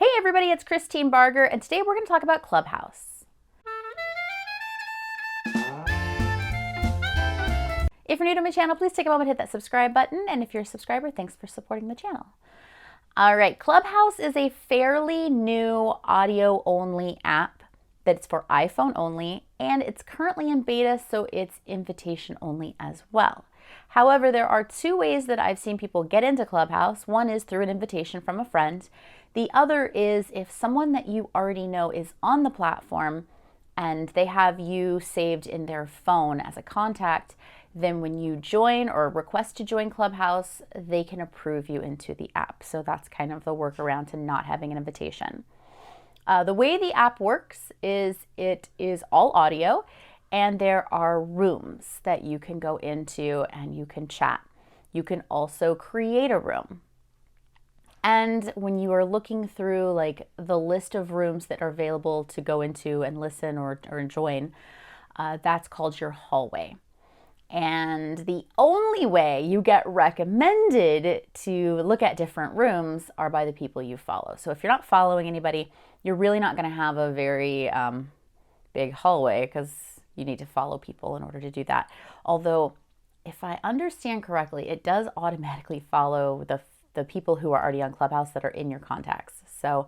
Hey everybody, it's Christine Barger, and today we're going to talk about Clubhouse. If you're new to my channel, please take a moment to hit that subscribe button, and if you're a subscriber, thanks for supporting the channel. All right, Clubhouse is a fairly new audio-only app that's for iPhone only, and it's currently in beta, so it's invitation only as well. However, there are two ways that I've seen people get into Clubhouse. One is through an invitation from a friend. The other is if someone that you already know is on the platform and they have you saved in their phone as a contact, then when you join or request to join Clubhouse, they can approve you into the app. So that's kind of the workaround to not having an invitation. The way the app works is it is all audio, and there are rooms that you can go into and you can chat. You can also create a room. And when you are looking through like the list of rooms that are available to go into and listen or join, that's called your hallway. And the only way you get recommended to look at different rooms are by the people you follow. So if you're not following anybody, you're really not going to have a very big hallway because you need to follow people in order to do that. Although, if I understand correctly, it does automatically follow the people who are already on Clubhouse that are in your contacts. So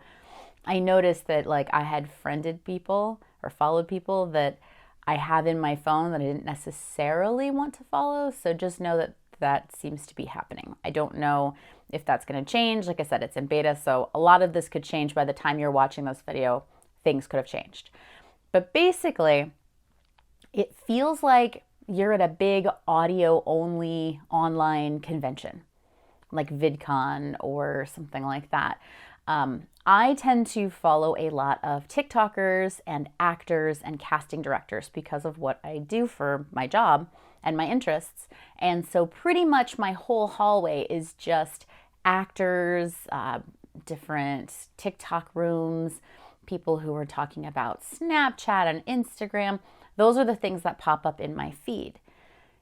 I noticed that like I had friended people or followed people that I have in my phone that I didn't necessarily want to follow. So just know that that seems to be happening. I don't know if that's going to change. Like I said, it's in beta, so a lot of this could change by the time you're watching this video. Things could have changed. But basically, it feels like you're at a big audio-only online convention, like VidCon or something like that. I tend to follow a lot of TikTokers and actors and casting directors because of what I do for my job and my interests. And so pretty much my whole hallway is just actors, different TikTok rooms, people who are talking about Snapchat and Instagram. Those are the things that pop up in my feed.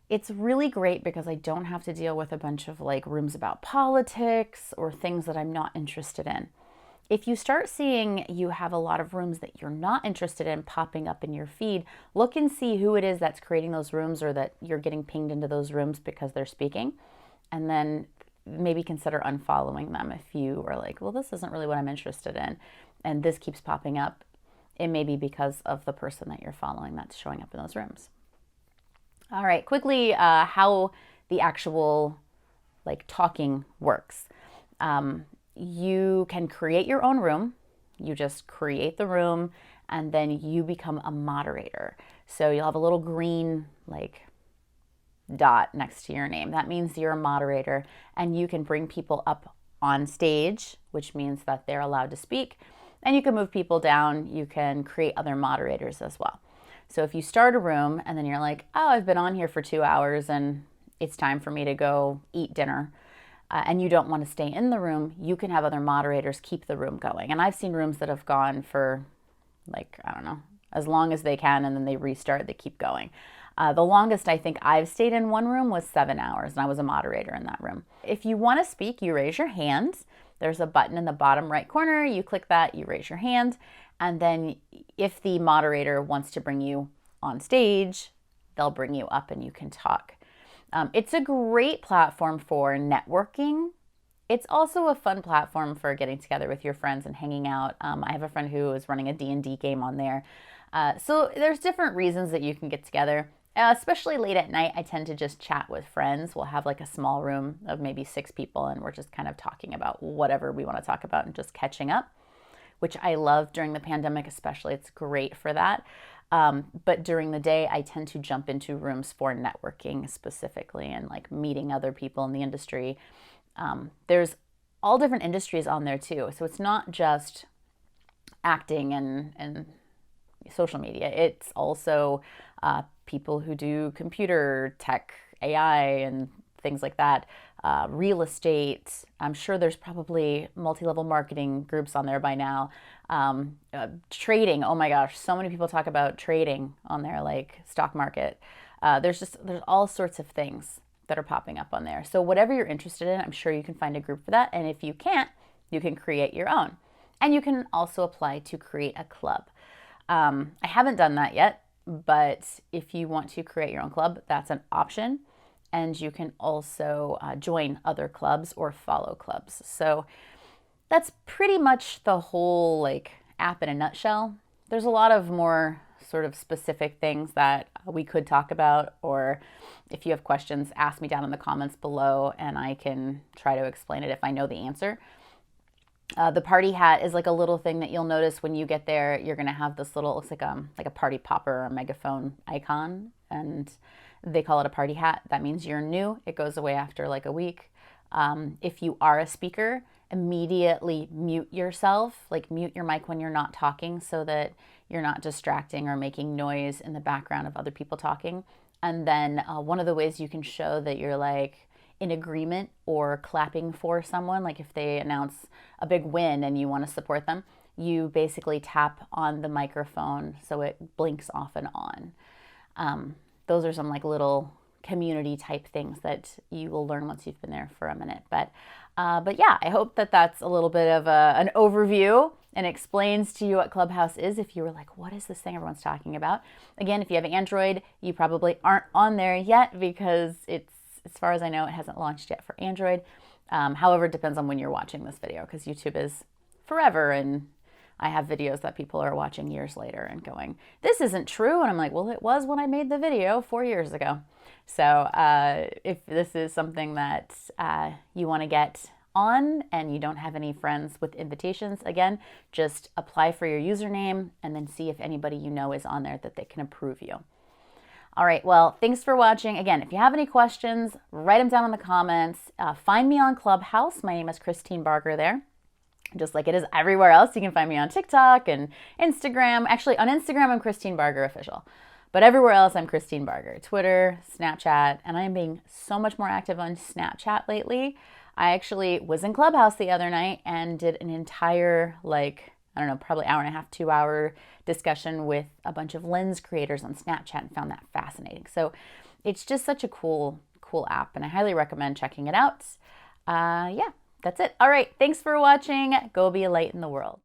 It's really great because I don't have to deal with a bunch of like rooms about politics or things that I'm not interested in. If you start seeing you have a lot of rooms that you're not interested in popping up in your feed, look and see who it is that's creating those rooms or that you're getting pinged into those rooms because they're speaking. And then maybe consider unfollowing them if you are like, well, this isn't really what I'm interested in, and this keeps popping up. It may be because of the person that you're following that's showing up in those rooms. All right, quickly, how the actual like talking works. You can create your own room. You just create the room and then you become a moderator. So you'll have a little green like dot next to your name. That means you're a moderator, and you can bring people up on stage, which means that they're allowed to speak, and you can move people down. You can create other moderators as well. So if you start a room and then you're like, oh, I've been on here for 2 hours and it's time for me to go eat dinner, and you don't want to stay in the room, you can have other moderators keep the room going. And I've seen rooms that have gone for like, I don't know, as long as they can, and then they restart, they keep going. The longest I think I've stayed in one room was 7 hours, and I was a moderator in that room. If you want to speak, you raise your hand. There's a button in the bottom right corner. You click that, you raise your hand, and then if the moderator wants to bring you on stage, they'll bring you up and you can talk. It's a great platform for networking. It's also a fun platform for getting together with your friends and hanging out. I have a friend who is running a D&D game on there. So there's different reasons that you can get together. Especially late at night, I tend to just chat with friends. We'll have like a small room of maybe 6 people, and we're just kind of talking about whatever we want to talk about and just catching up, which I love during the pandemic especially. It's great for that. But during the day, I tend to jump into rooms for networking specifically and like meeting other people in the industry. There's all different industries on there too. So it's not just acting and social media. It's also people who do computer tech, AI, and things like that. Real estate. I'm sure there's probably multi-level marketing groups on there by now. Trading. Oh my gosh, so many people talk about trading on there, like stock market. There's all sorts of things that are popping up on there. So whatever you're interested in, I'm sure you can find a group for that. And if you can't, you can create your own. And you can also apply to create a club. I haven't done that yet, but if you want to create your own club, that's an option. And you can also join other clubs or follow clubs. So that's pretty much the whole like app in a nutshell. There's a lot of more sort of specific things that we could talk about, or if you have questions, ask me down in the comments below and I can try to explain it if I know the answer. The party hat is like a little thing that you'll notice when you get there. You're gonna have this little, looks like a party popper or a megaphone icon, and they call it a party hat. That means you're new. It goes away after like a week. If you are a speaker, immediately mute yourself, like mute your mic when you're not talking so that you're not distracting or making noise in the background of other people talking. And then one of the ways you can show that you're like in agreement or clapping for someone, like if they announce a big win and you want to support them, you basically tap on the microphone so it blinks off and on. Those are some like little community type things that you will learn once you've been there for a minute. But yeah, I hope that that's a little bit of an overview and explains to you what Clubhouse is if you were like, what is this thing everyone's talking about? Again, if you have Android, you probably aren't on there yet because it's, as far as I know, it hasn't launched yet for Android. However, it depends on when you're watching this video because YouTube is forever, and I have videos that people are watching years later and going, this isn't true. And I'm like, well, it was when I made the video 4 years ago. So if this is something that you want to get on and you don't have any friends with invitations, again, just apply for your username and then see if anybody you know is on there that they can approve you. All right, well, thanks for watching. Again, if you have any questions, write them down in the comments. Find me on Clubhouse. My name is Christine Barger there. Just like it is everywhere else, you can find me on TikTok and Instagram. Actually, on Instagram, I'm Christine Barger Official. But everywhere else, I'm Christine Barger. Twitter, Snapchat, and I am being so much more active on Snapchat lately. I actually was in Clubhouse the other night and did an entire, like, I don't know, probably hour and a half, 2 hour discussion with a bunch of lens creators on Snapchat and found that fascinating. So it's just such a cool app, and I highly recommend checking it out. Yeah, that's it. All right, thanks for watching. Go be a light in the world.